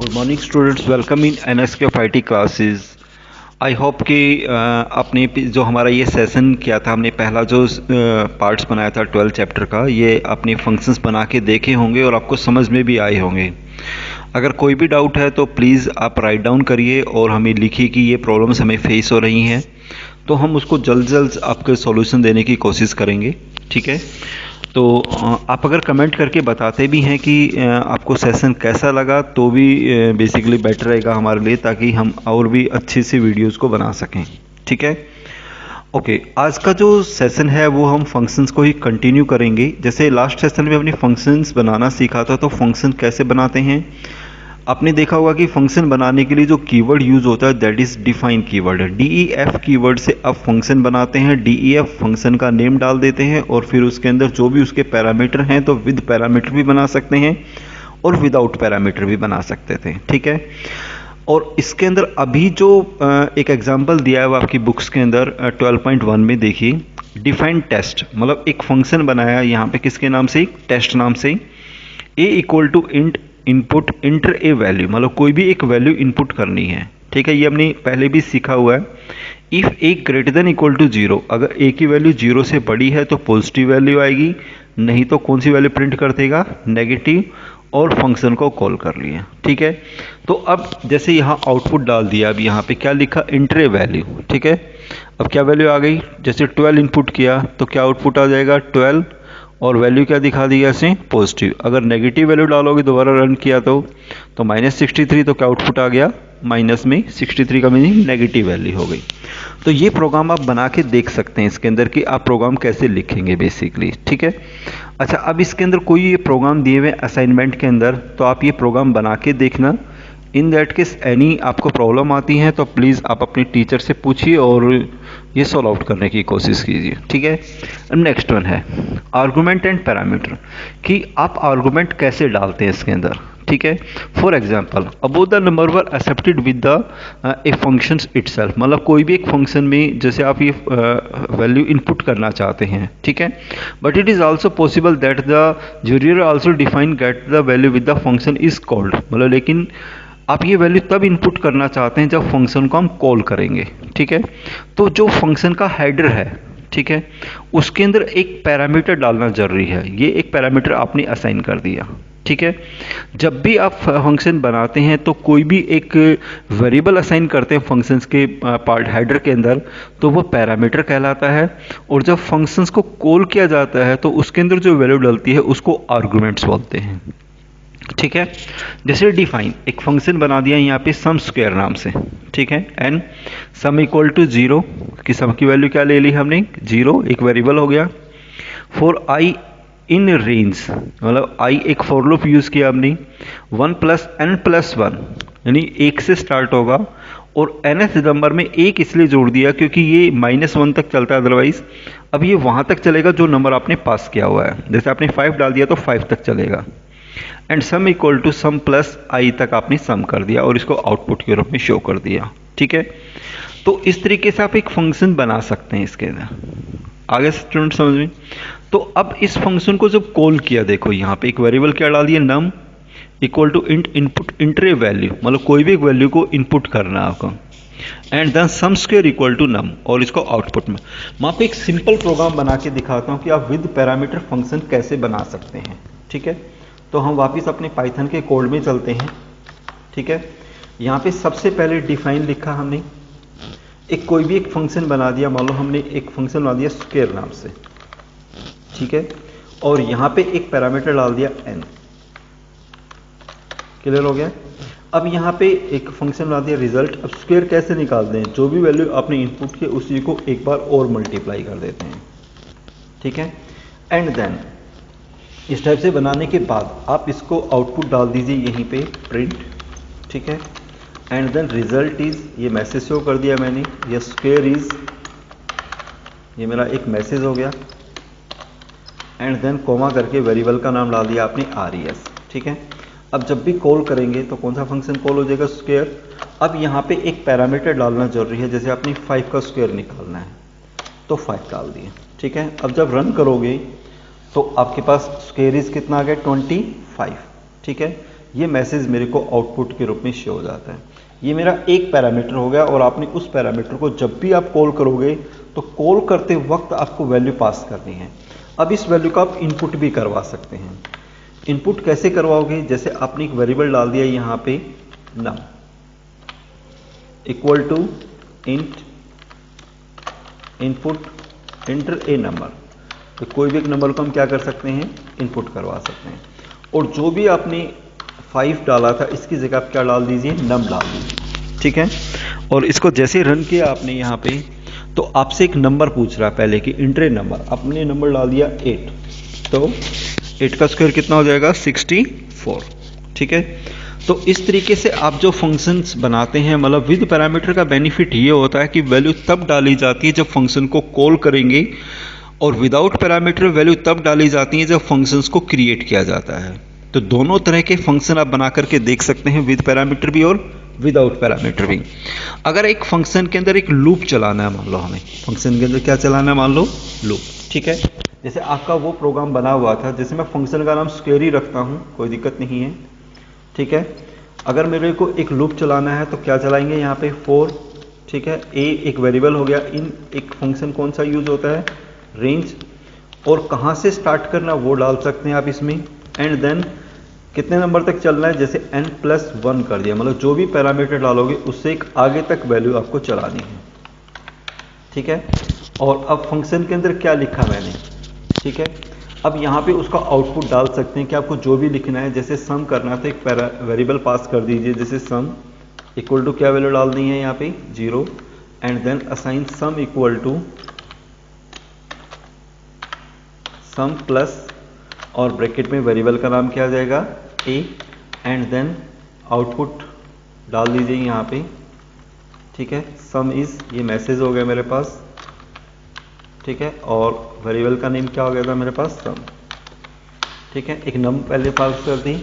Good morning students, welcome in NSKF classes. I hope कि आपने जो हमारा ये सेशन किया था, हमने पहला जो पार्ट्स बनाया था 12 चैप्टर का, ये अपने फंक्शंस बना के देखे होंगे और आपको समझ में भी आए होंगे। अगर कोई भी डाउट है तो प्लीज़ आप राइट डाउन करिए और हमें लिखिए कि ये प्रॉब्लम्स हमें फेस हो रही हैं, तो हम उसको जल्द से जल्द आपके सॉल्यूशन देने की कोशिश करेंगे। ठीक है, तो आप अगर कमेंट करके बताते भी हैं कि आपको सेशन कैसा लगा तो भी बेसिकली बेटर रहेगा हमारे लिए, ताकि हम और भी अच्छी सी वीडियोस को बना सकें। ठीक है, ओके। आज का जो सेशन है वो हम फंक्शंस को ही कंटिन्यू करेंगे। जैसे लास्ट सेशन में हमने फंक्शंस बनाना सीखा था, तो फंक्शन कैसे बनाते हैं आपने देखा होगा कि फंक्शन बनाने के लिए जो कीवर्ड यूज होता है that is define keyword. DEF keyword से आप फंक्शन बनाते हैं। DEF फंक्शन का नेम डाल देते हैं और फिर उसके अंदर जो भी उसके पैरामीटर हैं, तो विद पैरामीटर भी बना सकते हैं और विदाउट पैरामीटर भी बना सकते थे। ठीक है, और इसके अंदर अभी जो एक एग्जाम्पल दिया है वो आपकी बुक्स के अंदर 12.1 में देखिए, डिफाइन टेस्ट, मतलब एक फंक्शन बनाया यहाँ पे किसके नाम से, टेस्ट नाम से। A equal to int input enter a value, मतलब कोई भी एक वैल्यू इनपुट करनी है। ठीक है, ये हमने पहले भी सीखा हुआ है। If a greater than equal to zero, अगर ए की वैल्यू जीरो से बड़ी है तो पॉजिटिव वैल्यू आएगी, नहीं तो कौन सी वैल्यू प्रिंट कर देगा, नेगेटिव, और फंक्शन को कॉल कर लिया। ठीक है, तो अब जैसे यहाँ आउटपुट डाल दिया, अब यहाँ पे क्या लिखा, इंटर ए वैल्यू। ठीक है, अब क्या वैल्यू आ गई, जैसे 12 इनपुट किया तो क्या आउटपुट आ जाएगा 12, और वैल्यू क्या दिखा दिया इसे, पॉजिटिव। अगर नेगेटिव वैल्यू डालोगे दोबारा रन किया तो -63, तो क्या आउटपुट आ गया, माइनस में 63 का मीनिंग नेगेटिव वैल्यू हो गई। तो ये प्रोग्राम आप बना के देख सकते हैं इसके अंदर कि आप प्रोग्राम कैसे लिखेंगे बेसिकली। ठीक है, अच्छा, अब इसके अंदर कोई ये प्रोग्राम दिए हुए असाइनमेंट के अंदर, तो आप ये प्रोग्राम बना के देखना। इन दैट केस एनी आपको प्रॉब्लम आती है तो प्लीज़ आप अपने टीचर से पूछिए और ये सॉल्व आउट करने की कोशिश कीजिए। ठीक है, नेक्स्ट वन है आर्गुमेंट एंड पैरामीटर, कि आप आर्गुमेंट कैसे डालते हैं इसके अंदर। ठीक है, for example above the number were accepted with the a function itself, मतलब कोई भी एक फंक्शन में जैसे आप ये वैल्यू इनपुट करना चाहते हैं। ठीक है, but it is also possible that the user also define get the value with the function is called, मतलब लेकिन आप ये वैल्यू तब इनपुट करना चाहते हैं जब फंक्शन को हम कॉल करेंगे। ठीक है, तो जो फंक्शन का हेडर है, ठीक है, उसके अंदर एक पैरामीटर डालना जरूरी है। ये एक पैरामीटर आपने असाइन कर दिया। ठीक है, जब भी आप फंक्शन बनाते हैं तो कोई भी एक वेरिएबल असाइन करते हैं फंक्शंस के पार्ट हेडर के अंदर, तो वो पैरामीटर कहलाता है। और जब फंक्शंस को कॉल किया जाता है तो उसके अंदर जो वैल्यू डलती है उसको आर्गुमेंट्स बोलते हैं। ठीक है, जैसे डिफाइन एक फंक्शन बना दिया यहाँ पे सम स्क्वायर नाम से। ठीक है, एन सम इक्वल टू 0, कि सम की वैल्यू क्या ले ली हमने, 0, एक वेरिएबल हो गया। फॉर आई इन रेंज, मतलब आई एक फॉर लूप यूज किया हमने, 1 + n+1, यानी 1 से स्टार्ट होगा, और nth नंबर में 1 इसलिए जोड़ दिया क्योंकि ये -1 तक चलता है, अदरवाइज अब ये वहां तक चलेगा जो नंबर आपने पास किया हुआ है। जैसे आपने 5 डाल दिया तो 5 तक चलेगा। And sum equal to sum plus i तक आपने सम कर दिया और इसको आउटपुट के रूप में शो कर दिया। ठीक है, तो इस तरीके से आप एक फंक्शन बना सकते हैं इसके अंदर। आगे स्टूडेंट समझ में। तो अब इस फंक्शन को जब कॉल किया, देखो यहाँ पे एक वेरिएबल क्या डाल दिया, num equal to int input enter a value, मतलब कोई भी एक वैल्यू को इनपुट करना है आपको, and then sum square equal to num, और इसको आउटपुट में। मैं पे एक सिंपल प्रोग्राम बना के दिखाता हूँ कि आप विद पैरामीटर फंक्शन कैसे बना सकते हैं। ठीक है, तो हम वापस अपने पाइथन के कोड में चलते हैं। ठीक है, यहाँ पे सबसे पहले डिफाइन लिखा हमने, एक कोई भी एक फंक्शन बना दिया, मान लो हमने एक फंक्शन बना दिया स्क्वायर नाम से। ठीक है, और यहाँ पे एक पैरामीटर डाल दिया n। क्लियर हो गया। अब यहाँ पे एक फंक्शन बना दिया रिजल्ट। अब स्क्वायर कैसे निकालते हैं, जो भी वैल्यू आपने इनपुट की उसी को एक बार और मल्टीप्लाई कर देते हैं। ठीक है, एंड देन इस टाइप से बनाने के बाद आप इसको आउटपुट डाल दीजिए यहीं पे प्रिंट। ठीक है, एंड देन रिजल्ट इज, ये मैसेज शो कर दिया मैंने, ये स्क्वायर इज, ये मेरा एक मैसेज हो गया। एंड देन कोमा करके वेरिएबल का नाम डाल दिया आपने res। ठीक है, अब जब भी कॉल करेंगे तो कौन सा फंक्शन कॉल हो जाएगा, स्क्वायर। अब यहाँ पे एक पैरामीटर डालना जरूरी है, जैसे आपने 5 का स्क्वायर निकालना है तो 5 डाल दिए। ठीक है, अब जब रन करोगे तो आपके पास स्क्वायर इज कितना आ गया, 25। ठीक है, ये मैसेज मेरे को आउटपुट के रूप में शो हो जाता है। ये मेरा एक पैरामीटर हो गया और आपने उस पैरामीटर को जब भी आप कॉल करोगे तो कॉल करते वक्त आपको वैल्यू पास करनी है। अब इस वैल्यू का आप इनपुट भी करवा सकते हैं। इनपुट कैसे करवाओगे? जैसे आपने एक वेरिएबल डाल दिया यहाँ पे num equal to int input enter a number, तो कोई भी एक नंबर को हम क्या कर सकते हैं? इनपुट करवा सकते हैं। और जो भी आपने 5 डाला था इसकी जगह आप क्या डाल दीजिए? नम डाल दीजिए, ठीक है। और इसको जैसे रन किया आपने यहाँ पे तो आपसे एक नंबर पूछ रहा है पहले कि इंटर ए नंबर, आपने नंबर डाल दिया 8, तो 8 का स्क्वायर कितना हो जाएगा? 64, ठीक है। तो इस तरीके से आप जो फंक्शंस बनाते हैं, मतलब विद पैरामीटर का बेनिफिट ये होता है कि वैल्यू तब डाली जाती है जब फंक्शन को कॉल करेंगे, और विदाउट पैरामीटर वैल्यू तब डाली जाती है जब फंक्शंस को क्रिएट किया जाता है। तो दोनों तरह के फंक्शन आप बना करके देख सकते हैं, विद पैरामीटर भी और विदाउट पैरामीटर भी। अगर एक फंक्शन के अंदर एक लूप चलाना है, मान लो हमें फंक्शन के अंदर क्या चलाना है? मान लो लूप, ठीक है। जैसे आपका वो प्रोग्राम बना हुआ था, जैसे मैं फंक्शन का नाम स्क्वेयर ही रखता हूँ, कोई दिक्कत नहीं है, ठीक है। अगर मेरे को एक लूप चलाना है तो क्या चलाएंगे यहाँ पे? 4, ठीक है। ए एक वेरिएबल हो गया। इन एक फंक्शन कौन सा यूज होता है? रेंज। और कहाँ से स्टार्ट करना वो डाल सकते हैं आप इसमें। एंड देन कितने नंबर तक चलना है? जैसे n+1 कर दिया, मतलब जो भी पैरामीटर डालोगे उससे एक आगे तक वैल्यू आपको चलानी है, ठीक है। और अब फंक्शन के अंदर क्या लिखा मैंने, ठीक है। अब यहाँ पे उसका आउटपुट डाल सकते हैं कि आपको जो भी लिखना है। जैसे सम करना है तो एक वेरिएबल पास कर दीजिए, जैसे सम इक्वल टू क्या वैल्यू डाल दी है यहाँ पे? 0। And then assign sum equal to sum plus, और ब्रैकेट में वेरिएबल का नाम क्या आ जाएगा? a। एंड देन आउटपुट डाल दीजिए यहाँ पे, ठीक है। सम इज, ये मैसेज हो गया मेरे पास, ठीक है। और वेरिएबल का नेम क्या हो गया था मेरे पास? सम, ठीक है। एक नम पहले पास कर दी,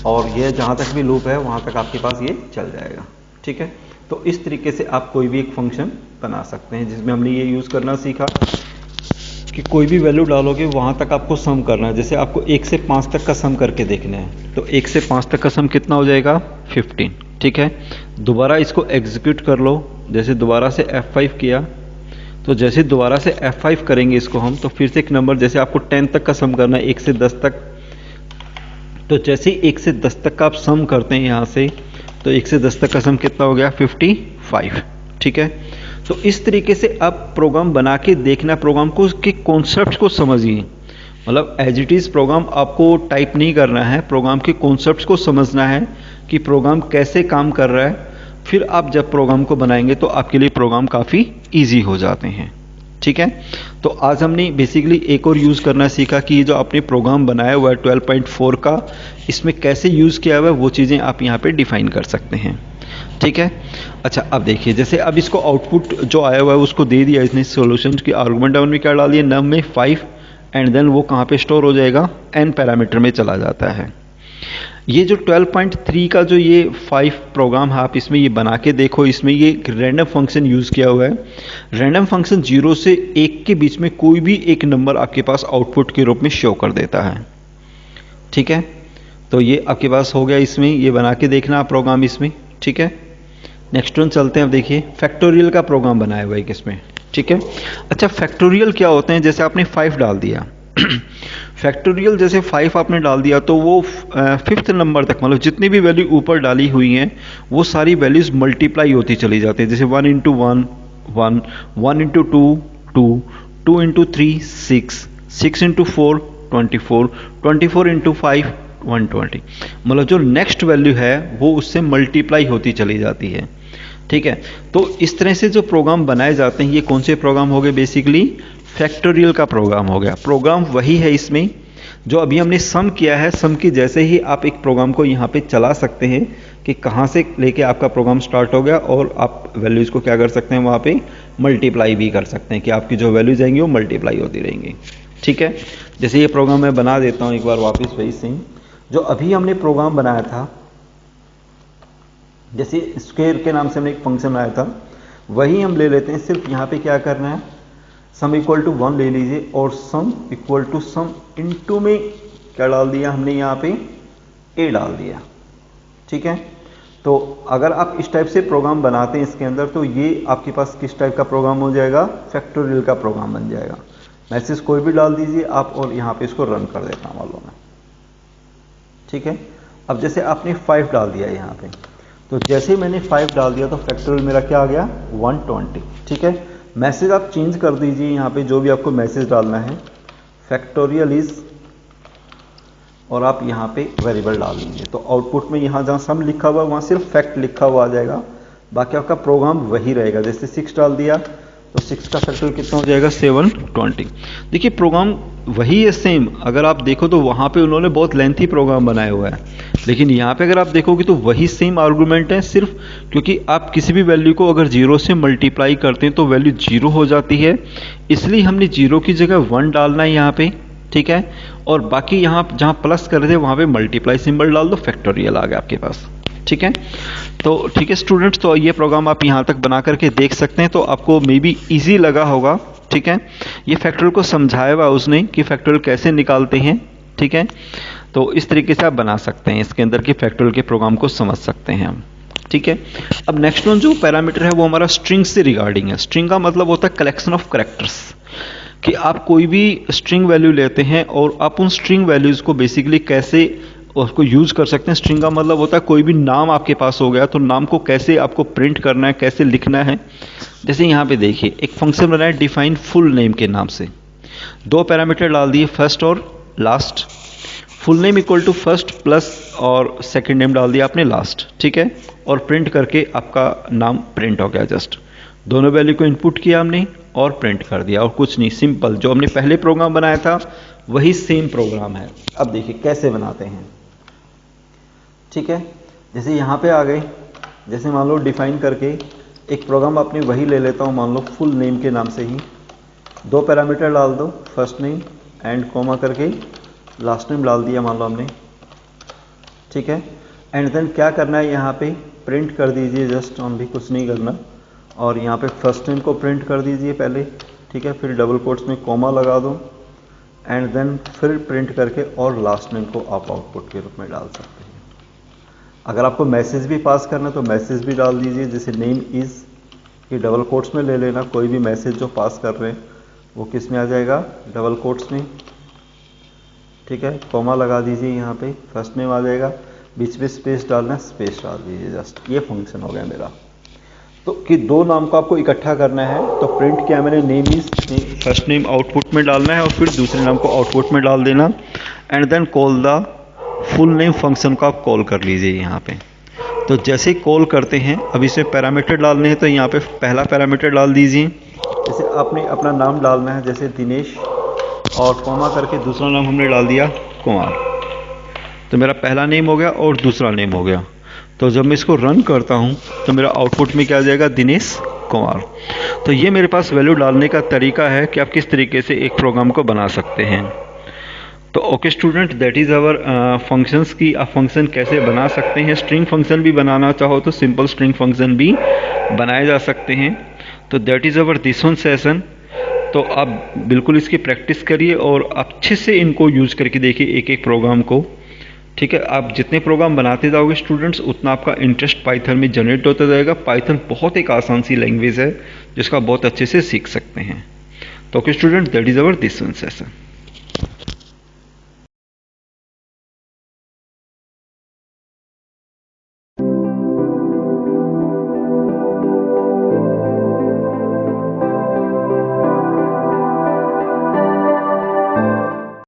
और ये जहाँ तक भी लूप है वहाँ तक आपके पास ये चल जाएगा, ठीक है। तो इस तरीके से आप कोई भी एक फंक्शन बना सकते हैं, जिसमें हमने ये यूज़ करना सीखा कि कोई भी वैल्यू डालोगे वहाँ तक आपको सम करना है। जैसे आपको 1 से 5 तक का सम करके देखना है, तो 1 से 5 तक का सम कितना हो जाएगा? 15, ठीक है। दोबारा इसको एग्जीक्यूट कर लो। जैसे दोबारा से F5 किया, तो जैसे दोबारा से F5 करेंगे इसको हम, तो फिर से एक नंबर, जैसे आपको 10 तक का सम करना है 1 से 10 तक, तो जैसे 1 से 10 तक का आप सम करते हैं यहाँ से, तो 1 से 10 तक का सम कितना हो गया? 55, ठीक है। तो इस तरीके से आप प्रोग्राम बना के देखना, प्रोग्राम को के कॉन्सेप्ट को समझिए। मतलब एज इट इज़ प्रोग्राम आपको टाइप नहीं करना है, प्रोग्राम के कॉन्सेप्ट्स को समझना है कि प्रोग्राम कैसे काम कर रहा है। फिर आप जब प्रोग्राम को बनाएंगे तो आपके लिए प्रोग्राम काफ़ी ईजी हो जाते हैं, ठीक है। तो आज हमने बेसिकली एक और यूज़ करना सीखा कि ये जो आपने प्रोग्राम बनाया हुआ है 12.4 का, इसमें कैसे यूज़ किया हुआ है वो चीज़ें आप यहाँ पे डिफाइन कर सकते हैं, ठीक है। अच्छा, अब देखिए, जैसे अब इसको आउटपुट जो आया हुआ है उसको दे दिया इसने सॉल्यूशन की, आर्गुमेंट में क्या डाल दिया? नम में 5। एंड देन वो कहाँ पे स्टोर हो जाएगा? n पैरामीटर में चला जाता है। ये जो 12.3 का जो ये 5 प्रोग्राम है, आप इसमें ये बना के देखो। इसमें ये रैंडम फंक्शन यूज़ किया हुआ है। रैंडम फंक्शन 0 से 1 के बीच में कोई भी एक नंबर आपके पास आउटपुट के रूप में शो कर देता है, ठीक है। तो ये आपके पास हो गया, इसमें ये बना के देखना आप प्रोग्राम इसमें, ठीक है। नेक्स्ट वन चलते हैं। अब देखिए फैक्टोरियल का प्रोग्राम बनाया हुआ है इसमें, ठीक है। अच्छा, फैक्टोरियल क्या होते हैं? जैसे आपने 5 डाल दिया फैक्टोरियल जैसे 5 आपने डाल दिया तो वो 5th नंबर तक, मतलब जितनी भी वैल्यू ऊपर डाली हुई हैं वो सारी वैल्यूज मल्टीप्लाई होती चली जाती है। जैसे 1 × 1 1, 1 × 2 2, 2 × 3 6, 6 × 4 24, 24 × 5 120, मतलब जो नेक्स्ट वैल्यू है वो उससे मल्टीप्लाई होती चली जाती है, ठीक है। तो इस तरह से जो प्रोग्राम बनाए जाते हैं, ये कौन से प्रोग्राम हो गए? बेसिकली फैक्टोरियल का प्रोग्राम हो गया। प्रोग्राम वही है इसमें जो अभी हमने सम किया है, सम की जैसे ही आप एक प्रोग्राम को यहाँ पे चला सकते हैं कि कहाँ से लेके आपका प्रोग्राम स्टार्ट हो गया, और आप वैल्यूज को क्या कर सकते हैं वहाँ पे मल्टीप्लाई भी कर सकते हैं कि आपकी जो वैल्यूज आएंगी वो मल्टीप्लाई होती रहेंगी, ठीक है। जैसे ये प्रोग्राम मैं बना देता हूँ एक बार वापस वही से, जो अभी हमने प्रोग्राम बनाया था, जैसे स्क्वायर के नाम से हमने एक फंक्शन बनाया था, वही हम ले लेते हैं। सिर्फ यहाँ पे क्या करना है, सम इक्वल टू 1 ले लीजिए, और sum equal to sum into में क्या डाल दिया हमने यहाँ पे? a डाल दिया, ठीक है। तो अगर आप इस टाइप से प्रोग्राम बनाते हैं इसके अंदर, तो ये आपके पास किस टाइप का प्रोग्राम हो जाएगा, फैक्टोरियल का प्रोग्राम बन जाएगा। मैसेज कोई भी डाल दीजिए आप और यहाँ पे इसको रन कर देता हूँ मान लो मैं, ठीक है। अब जैसे आपने 5 डाल दिया यहाँ पे, तो जैसे ही मैंने 5 डाल दिया तो फैक्टोरियल मेरा क्या आ गया, 120, ठीक है। मैसेज आप चेंज कर दीजिए यहाँ पे, जो भी आपको मैसेज डालना है, फैक्टोरियल इज, और आप यहाँ पे वेरिएबल डाल दीजिए। तो आउटपुट में यहाँ जहाँ सम लिखा हुआ है वहाँ सिर्फ फैक्ट लिखा हुआ आ जाएगा, बाकी आपका प्रोग्राम वही रहेगा। जैसे 6 डाल दिया तो 6 का फैक्टोरियल कितना हो जाएगा, 720। देखिए प्रोग्राम वही है सेम। अगर आप देखो तो वहाँ पे उन्होंने बहुत लेंथी प्रोग्राम बनाया हुआ है, लेकिन यहाँ पे अगर आप देखोगे तो वही सेम आर्गूमेंट है, सिर्फ क्योंकि आप किसी भी वैल्यू को अगर 0 से मल्टीप्लाई करते हैं तो वैल्यू 0 हो जाती है, इसलिए हमने 0 की जगह 1 डालना है यहाँ पे, ठीक है। और बाकी यहाँ जहाँ प्लस कर रहे थे वहाँ पे मल्टीप्लाई सिंबल डाल दो, फैक्टोरियल आ गया आपके पास, ठीक है। तो ठीक है स्टूडेंट्स, तो ये प्रोग्राम आप यहाँ तक बना करके देख सकते हैं, तो आपको मे बी ईजी लगा होगा, ठीक है। ये फैक्टोरियल को समझाया हुआ उसने कि फैक्टोरियल कैसे निकालते हैं, ठीक है। तो इस तरीके से आप बना सकते हैं, इसके अंदर के फैक्टोरियल के प्रोग्राम को समझ सकते हैं हम, ठीक है। अब नेक्स्ट वन जो पैरामीटर है वो हमारा स्ट्रिंग से रिगार्डिंग है। स्ट्रिंग का मतलब होता है कलेक्शन ऑफ कैरेक्टर्स, कि आप कोई भी स्ट्रिंग वैल्यू लेते हैं और आप उन स्ट्रिंग वैल्यूज़ को बेसिकली कैसे उसको यूज़ कर सकते हैं। स्ट्रिंग का मतलब होता है कोई भी नाम आपके पास हो गया तो नाम को कैसे आपको प्रिंट करना है, कैसे लिखना है। जैसे यहाँ पे देखिए एक फंक्शन बना है डिफाइन फुल नेम के नाम से, 2 पैरामीटर डाल दिए, फर्स्ट और last. Full name equal to first plus और सेकेंड नेम डाल दिया आपने लास्ट, ठीक है। और प्रिंट करके आपका नाम प्रिंट हो गया। जस्ट दोनों वैल्यू को इनपुट किया हमने और प्रिंट कर दिया, और कुछ नहीं, सिंपल जो हमने पहले प्रोग्राम बनाया था वही सेम प्रोग्राम है। अब देखिए कैसे बनाते हैं, ठीक है। जैसे यहाँ पे आ गए, जैसे मान लो डिफाइन करके एक प्रोग्राम अपने वही ले लेता हूँ, मान लो फुल नेम के नाम से ही 2 पैरामीटर डाल दो, फर्स्ट नेम एंड कॉमा करके लास्ट नेम डाल दिया मान लो हमने, ठीक है। एंड देन क्या करना है, यहाँ पे प्रिंट कर दीजिए, जस्ट ओनली, कुछ नहीं करना। और यहाँ पे फर्स्ट नेम को प्रिंट कर दीजिए पहले, ठीक है, फिर डबल कोट्स में कॉमा लगा दो एंड देन फिर प्रिंट करके और लास्ट नेम को आप आउटपुट के रूप में डाल सकते हैं। अगर आपको मैसेज भी पास करना है तो मैसेज भी डाल दीजिए, जैसे नेम इज़, ये डबल कोट्स में ले लेना। कोई भी मैसेज जो पास कर रहे हैं वो किस में आ जाएगा, डबल कोट्स में, ठीक है। कॉमा लगा दीजिए, यहाँ पे फर्स्ट नेम आ जाएगा, बीच में स्पेस डालना, स्पेस डाल दीजिए। जस्ट ये फंक्शन हो गया मेरा। तो कि 2 नाम को आपको इकट्ठा करना है तो प्रिंट किया मैंने name is, first name output में डालना है और फिर दूसरे नाम को आउटपुट में डाल देना and then call the full name function को आप कॉल कर लीजिए यहाँ पे। तो जैसे ही कॉल करते हैं, अब इसमें पैरामीटर डालने हैं तो यहाँ पे पहला पैरामीटर डाल दीजिए। जैसे आपने अपना नाम डालना है, जैसे दिनेश, और कॉमा करके दूसरा नाम हमने डाल दिया कुमार, तो मेरा पहला नेम हो गया और दूसरा नेम हो गया। तो जब मैं इसको रन करता हूँ तो मेरा आउटपुट में क्या आ जाएगा, दिनेश कुमार। तो ये मेरे पास वैल्यू डालने का तरीका है कि आप किस तरीके से एक प्रोग्राम को बना सकते हैं। तो okay student, that is our functions की आप फंक्शन कैसे बना सकते हैं। स्ट्रिंग फंक्शन भी बनाना चाहो तो सिंपल स्ट्रिंग फंक्शन भी बनाए जा सकते हैं। तो that is our this one session. तो आप बिल्कुल इसकी प्रैक्टिस करिए और अच्छे से इनको यूज़ करके देखिए एक एक प्रोग्राम को, ठीक है। आप जितने प्रोग्राम बनाते जाओगे स्टूडेंट्स, उतना आपका इंटरेस्ट पाइथन में जनरेट होता जाएगा। पाइथन बहुत एक आसान सी लैंग्वेज है जिसका बहुत अच्छे से सीख सकते हैं। तो okay student, that is our this one session.